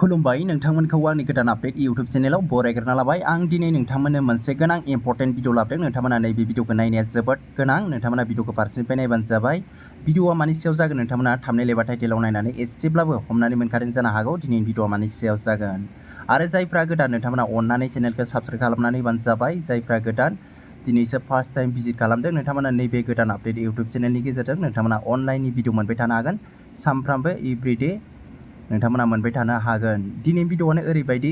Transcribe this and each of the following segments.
खुलुमबाय नोंथांमोनखौ आंनि गोदान आपडेट YouTube चेनेलाव बरायग्रोना लाबाय। आं दिनै नोंथांमोननो मोनसे गोनां इम्पर्टेन्ट भिडिअ लाबोदों। नोंथांमोना नैबे भिडिअखौ नायनाया जोबोद गोनां। नोंथांमोना भिडिअखौ फारसेनिफ्राय नायबानो जाबाय। भिडिअआ मानि सायाव जागोन नोंथांमोना थाम्बनेल एबा टाइटेलाव नायनानै एसेब्लाबो हमनानै मोनखादों जानो हागौ दिनैनि भिडिअआ मानि सायाव जागोन। आरो जायफ्रा गोदान नोंथांमोना अननानै चेनेलखौ साबस्क्राइब खालामनानै होबानो जाबाय। जायफ्रा गोदान दिनैसो फार्स्ट टाइम भिजिट खालामदों नोंथांमोना नैबे गोदान आपडेट YouTube चेनेलनि गेजेरजों नोंथांमोना अनलाइननि भिडिअ मोनबाय थानो हागोन। सानफ्रामबो एभ्रिडे नोंथांमोना मोनबाय थानो हागोन। दिनै भिडिअआनो ओरैबायदि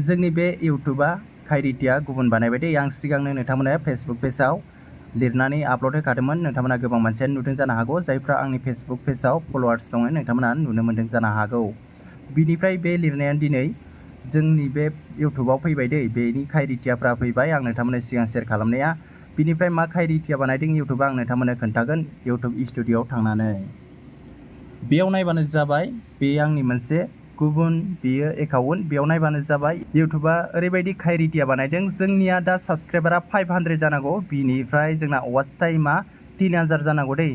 जोंनि बे इउटुबआ क्राइटेरिया गुबुन बानायबायदि आं सिगांनो नोंथांमोना फेसबुक पेजआव लिरनानै आपल'ड होखादोंमोन। नोंथांमोना गोबां मानसियानो नुदों जानो हागौ। जायफ्रा आंनि फेसबुक पेजआव फलोवार्स दङ नोंथांमोना नुनो मोन्दों जानो हागौ। बिनिफ्राय बे लिरनाया दिनै जोंनि बे इउटुबाव फैबाय दै, बेनि क्राइटेरियाफ्रा फैबाय। आं नोंथांमोननो सिगां शेयार खालामनाया बिनिफ्राय मा क्राइटेरिया बानायदों इउटुबआ आं नोंथांमोननो खोन्थागोन इउटुब स्टुडिय'आव थांनानै। बेयाव नायबानो जाबाय बे आंनि मोनसे गुबुन बेयो एकाउन्ट। बेयाव नायबानो जाबाय इउटुबआ ओरैबायदि क्राइटेरिया बानायदों जोंनिया दा साबस्क्राइबारा 500 जानांगौ, बिनिफ्राय जोंना वाच टाइमा 3000 जानांगौ दै,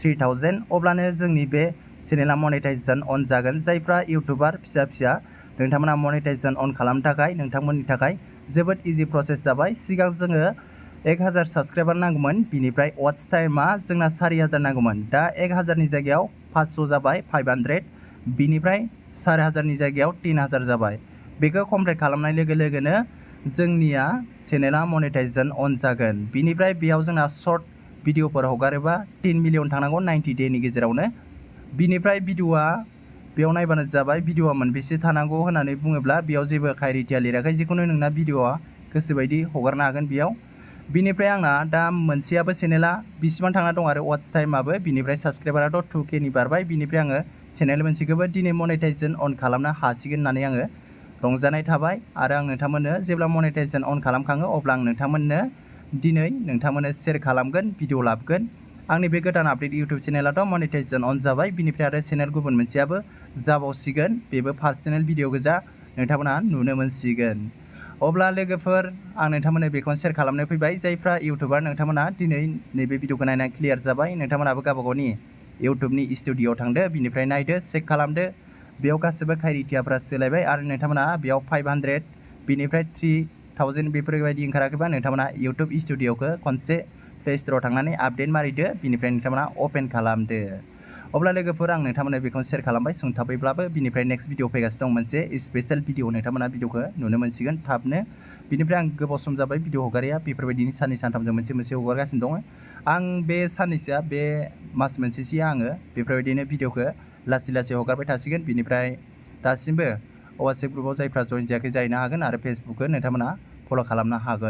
3000। अब्लानो जोंनि बे चेनेला मनेटाइजेशन अन जागोन। जायफ्रा इउटुबार फिसा फिसा नोंथांमोना मनेटाइजेशन अन खालामनो थाखाय नोंथांमोननि थाखाय जोबोद इजि प्रसेस जाबाय। सिगां जोङो 1000 साबस्क्राइबार नांगौमोन, बिनिफ्राय वाच टाइमा जोंना 4000 नांगौमोन। दा 1000नि जायगायाव 500 जाबाय 500, बिनिफ्राय 4000नि जायगायाव 3000 जाबाय। बेखौ कमप्लिट खालामनाय लोगो लोगोनो जोंनिया चेनेला मनेटाइजेशन अन जागोन। बिनिफ्राय बेयाव जोंना शर्ट भिडिअफोर हगारोबा 10 मिलियन थांनांगौ 90 डेनि गेजेरावनो। बिनिफ्राय भिडिअआ बेयाव नायबानो जाबाय भिडिअआ मोनबेसे थानांगौ होननानै बुङोब्ला बेयाव जेबो क्राइटेरिया लिराखै, जिखुनु नोंना भिडिअआ गोसोबायदि हगारनो हागोन बेयाव। बिनिफ्राय आंना दा मोनसेयाबो चेनेला बेसेबां थांना दं आरो वाच टाइमाबो, बिनिफ्राय साबस्क्राइबाराथ' 2Kनि बारबाय। बिनिफ्राय आङो चेनेल मोनसेखौबो दिनै मनेटाइजेशन अन खालामनो हासिगोन होननानै आङो रंजानाय थाबाय। आरो आं नोंथांमोननो जेब्ला मनेटाइजेशन अन खालामखाङो अब्ला आं नोंथांमोननो दिनै नोंथांमोननो शेयार खालामगोन, भिडिअ लाबोगोन। आंनि बे गोदान आपडेट इउटुब चेनेलाथ' मनेटाइजेशन अन जाबाय। बिनिफ्राय आरो चेनेल गुबुन मोनसेयाबो जाबावसिगोन, बेबो पार्सनेल भिडिअ गोजा, नोंथांमोना नुनो मोनसिगोन। अब्ला लोगोफोर आं नोंथांमोननो बेखौनो शेयार खालामनो फैबाय। जायफ्रा इउटुबार नोंथांमोना दिनै नैबे भिडिअखौ नायनानै क्लियार जाबाय, नोंथांमोनाबो गावबा गावनि इउटुबनि स्टुडिय'आव थांदो, बिनिफ्राय नायदो, चेक खालामदो। बेयाव गासैबो क्राइटेरियाफ्रा सोलायबाय आरो नोंथांमोना बेयाव 500 बिनिफ्राय 3000 बेफोरबायदि ओंखाराखैबा नोंथांमोना इउटुब स्टुडिय'खौ खनसे प्ले स्ट'राव थांनानै आपडेट मारिदो, बिनिफ्राय नोंथांमोना अपेन खालामदो। अब्ला लोगोफोर आं नोंथांमोननो बेखौनो शेयार खालामबाय सुंथाबैब्लाबो। बिनिफ्राय नेक्स्ट भिडिअ फैगासिनो दं मोनसे स्पेशेल भिडिअ, नोंथांमोना भिडिअखौ नुनो मोनसिगोन थाबनो। बिनिफ्राय आं गोबाव सम जाबाय भिडिअ हगारिया, बेफोरबायदिनो साननै सानथामजों मोनसे हगारगासिनो दङ। आं बे साननैसोआ बे मास मोनसेसोआ आङो बेफोरबायदिनो भिडिअखौ लासै लासै हगारबाय थासिगोन। बिनिफ्राय दासिमबो वाट्सएप ग्रुपआव जायफ्रा जइन जायाखै जाहैनो हागोन आरो फेसबुकखौ नोंथांमोना फल' खालामनो हागोन।